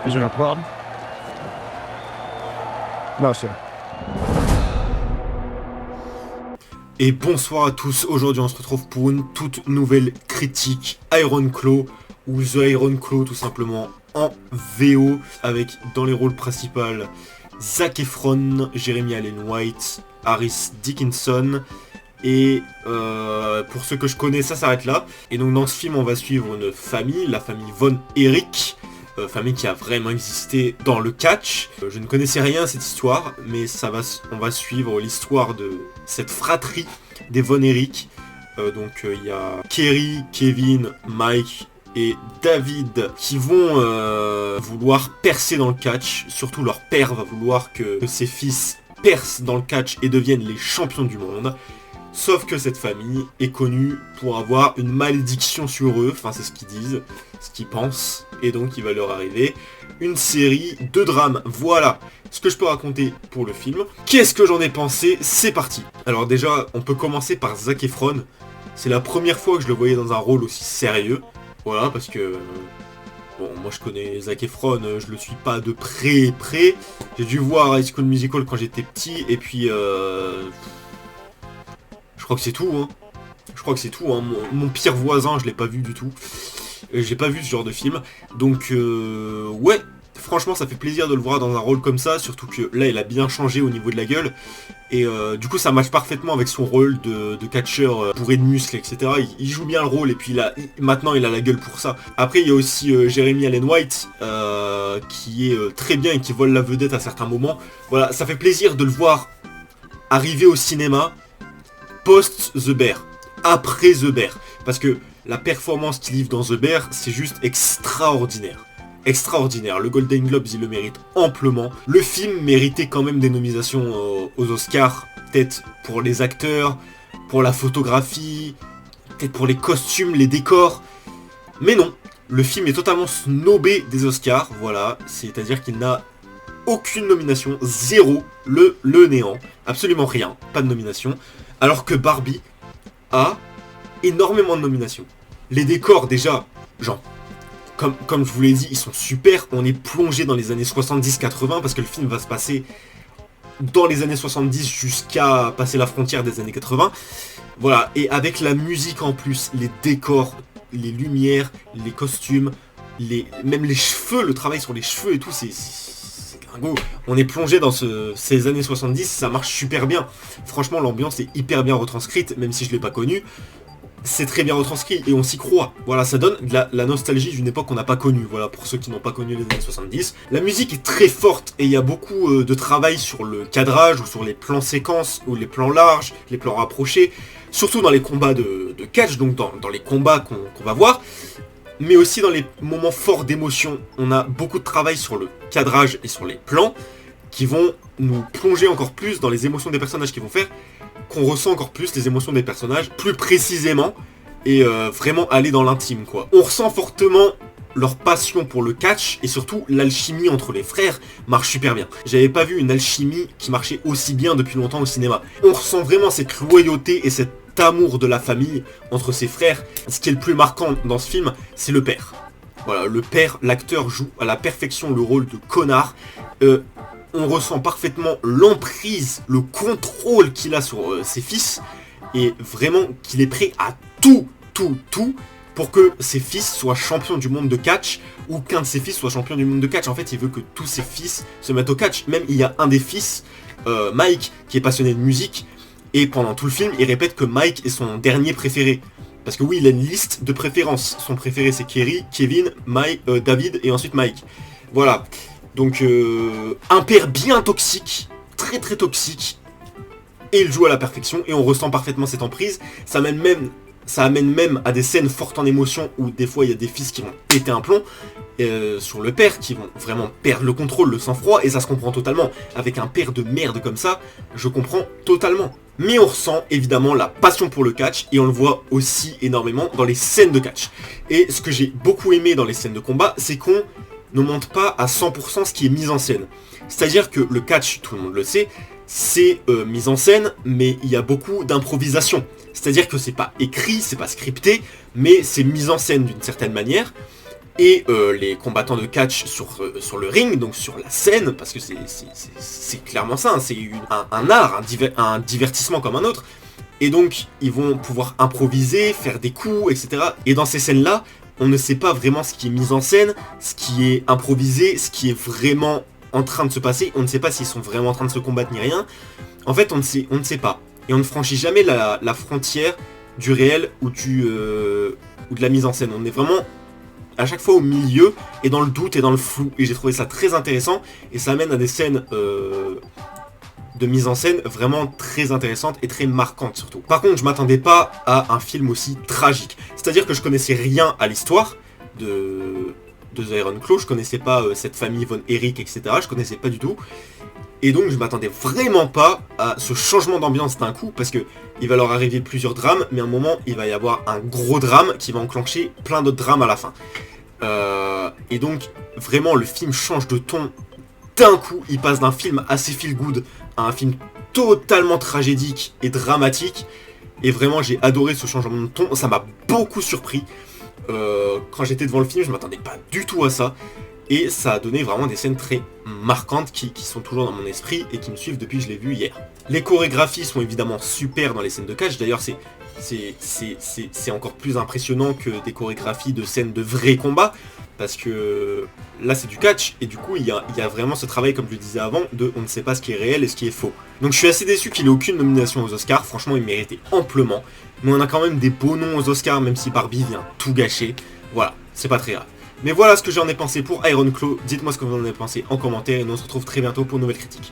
Is there a problem? No, sir. Et bonsoir à tous, aujourd'hui on se retrouve pour une toute nouvelle critique Iron Claw, ou The Iron Claw tout simplement, en VO, avec dans les rôles principaux Zac Efron, Jeremy Allen White, Harris Dickinson, et pour ceux que je connais ça s'arrête là. Et donc dans ce film on va suivre une famille, la famille Von Erich, famille qui a vraiment existé dans le catch. Je ne connaissais rien à cette histoire, mais on va suivre l'histoire de cette fratrie des Von Erich. Donc il y a Kerry, Kevin, Mike et David qui vont vouloir percer dans le catch. Surtout leur père va vouloir que ses fils percent dans le catch et deviennent les champions du monde. Sauf que cette famille est connue pour avoir une malédiction sur eux, enfin c'est ce qu'ils disent, ce qu'ils pensent, et donc il va leur arriver une série de drames. Voilà ce que je peux raconter pour le film. Qu'est-ce que j'en ai pensé? C'est parti. Alors déjà, on peut commencer par Zac Efron. C'est la première fois que je le voyais dans un rôle aussi sérieux. Voilà, parce que... Bon, moi je connais Zac Efron, je le suis pas de près. J'ai dû voir High School Musical quand j'étais petit, et puis... Je crois que c'est tout, hein. Mon pire voisin, je l'ai pas vu du tout. J'ai pas vu ce genre de film. Donc, ouais, franchement, ça fait plaisir de le voir dans un rôle comme ça. Surtout que là, il a bien changé au niveau de la gueule. Et du coup, ça matche parfaitement avec son rôle de catcheur bourré de muscles, etc. Il joue bien le rôle et puis maintenant, il a la gueule pour ça. Après, il y a aussi Jeremy Allen White, qui est très bien et qui vole la vedette à certains moments. Voilà, ça fait plaisir de le voir arriver au cinéma post The Bear, après The Bear, parce que la performance qu'il livre dans The Bear, c'est juste extraordinaire. Extraordinaire, le Golden Globes il le mérite amplement. Le film méritait quand même des nominations aux Oscars, peut-être pour les acteurs, pour la photographie, peut-être pour les costumes, les décors, mais non, le film est totalement snobé des Oscars, voilà, c'est-à-dire qu'il n'a aucune nomination, zéro, le néant, absolument rien, pas de nomination. Alors que Barbie a énormément de nominations. Les décors déjà, genre, comme je vous l'ai dit, ils sont super. On est plongé dans les années 70-80 parce que le film va se passer dans les années 70 jusqu'à passer la frontière des années 80. Voilà, et avec la musique en plus, les décors, les lumières, les costumes, même les cheveux, le travail sur les cheveux et tout, c'est gringo. On est plongé dans ces années 70, ça marche super bien. Franchement, l'ambiance est hyper bien retranscrite, même si je l'ai pas connue. C'est très bien retranscrit et on s'y croit. Voilà, ça donne de la nostalgie d'une époque qu'on n'a pas connue. Voilà, pour ceux qui n'ont pas connu les années 70. La musique est très forte et il y a beaucoup de travail sur le cadrage ou sur les plans séquences ou les plans larges, les plans rapprochés. Surtout dans les combats de catch, donc dans les combats qu'on va voir. Mais aussi dans les moments forts d'émotion, on a beaucoup de travail sur le cadrage et sur les plans qui vont nous plonger encore plus dans les émotions des personnages qui vont faire qu'on ressent encore plus les émotions des personnages plus précisément et vraiment aller dans l'intime quoi. On ressent fortement leur passion pour le catch et surtout l'alchimie entre les frères marche super bien. J'avais pas vu une alchimie qui marchait aussi bien depuis longtemps au cinéma. On ressent vraiment cette loyauté et cet amour de la famille entre ses frères. Ce qui est le plus marquant dans ce film, c'est le père. Voilà, le père, l'acteur joue à la perfection le rôle de connard. On ressent parfaitement l'emprise, le contrôle qu'il a sur ses fils et vraiment qu'il est prêt à tout pour que ses fils soient champions du monde de catch ou qu'un de ses fils soit champion du monde de catch. En fait, il veut que tous ses fils se mettent au catch. Même il y a un des fils, Mike, qui est passionné de musique. Et pendant tout le film, il répète que Mike est son dernier préféré. Parce que oui, il a une liste de préférences. Son préféré, c'est Kerry, Kevin, David et ensuite Mike. Voilà. Donc, un père bien toxique, très toxique. Et il joue à la perfection et on ressent parfaitement cette emprise. Ça amène même à des scènes fortes en émotion où des fois il y a des fils qui vont péter un plomb sur le père, qui vont vraiment perdre le contrôle, le sang-froid, et ça se comprend totalement. Avec un père de merde comme ça, je comprends totalement. Mais on ressent évidemment la passion pour le catch et on le voit aussi énormément dans les scènes de catch. Et ce que j'ai beaucoup aimé dans les scènes de combat, c'est qu'on ne montre pas à 100% ce qui est mis en scène. C'est-à-dire que le catch, tout le monde le sait, c'est mis en scène, mais il y a beaucoup d'improvisation. C'est-à-dire que c'est pas écrit, c'est pas scripté, mais c'est mis en scène d'une certaine manière. et les combattants de catch sur le ring, donc sur la scène, parce que c'est clairement ça, hein, c'est un art, un divertissement comme un autre. Et donc, ils vont pouvoir improviser, faire des coups, etc. Et dans ces scènes-là, on ne sait pas vraiment ce qui est mis en scène, ce qui est improvisé, ce qui est vraiment en train de se passer. On ne sait pas s'ils sont vraiment en train de se combattre ni rien. En fait, on ne sait pas. Et on ne franchit jamais la frontière du réel ou de la mise en scène. On est vraiment à chaque fois au milieu et dans le doute et dans le flou. Et j'ai trouvé ça très intéressant. Et ça amène à des scènes de mise en scène vraiment très intéressantes et très marquantes surtout. Par contre, je m'attendais pas à un film aussi tragique. C'est-à-dire que je connaissais rien à l'histoire de The Iron Claw, je connaissais pas cette famille Von Erich, etc. Je connaissais pas du tout. Et donc je m'attendais vraiment pas à ce changement d'ambiance d'un coup, parce que il va leur arriver plusieurs drames, mais à un moment il va y avoir un gros drame qui va enclencher plein d'autres drames à la fin. Et donc vraiment le film change de ton d'un coup, il passe d'un film assez feel good à un film totalement tragédique et dramatique. Et vraiment j'ai adoré ce changement de ton, ça m'a beaucoup surpris. Quand j'étais devant le film, je m'attendais pas du tout à ça. Et ça a donné vraiment des scènes très marquantes qui sont toujours dans mon esprit et qui me suivent depuis que je l'ai vu hier. Les chorégraphies sont évidemment super dans les scènes de catch. D'ailleurs, c'est encore plus impressionnant que des chorégraphies de scènes de vrais combats. Parce que là, c'est du catch. Et du coup, il y a vraiment ce travail, comme je le disais avant, de on ne sait pas ce qui est réel et ce qui est faux. Donc je suis assez déçu qu'il ait aucune nomination aux Oscars. Franchement, il méritait amplement. Mais on a quand même des beaux noms aux Oscars, même si Barbie vient tout gâcher. Voilà, c'est pas très grave. Mais voilà ce que j'en ai pensé pour Iron Claw. Dites-moi ce que vous en avez pensé en commentaire et nous on se retrouve très bientôt pour une nouvelle critique.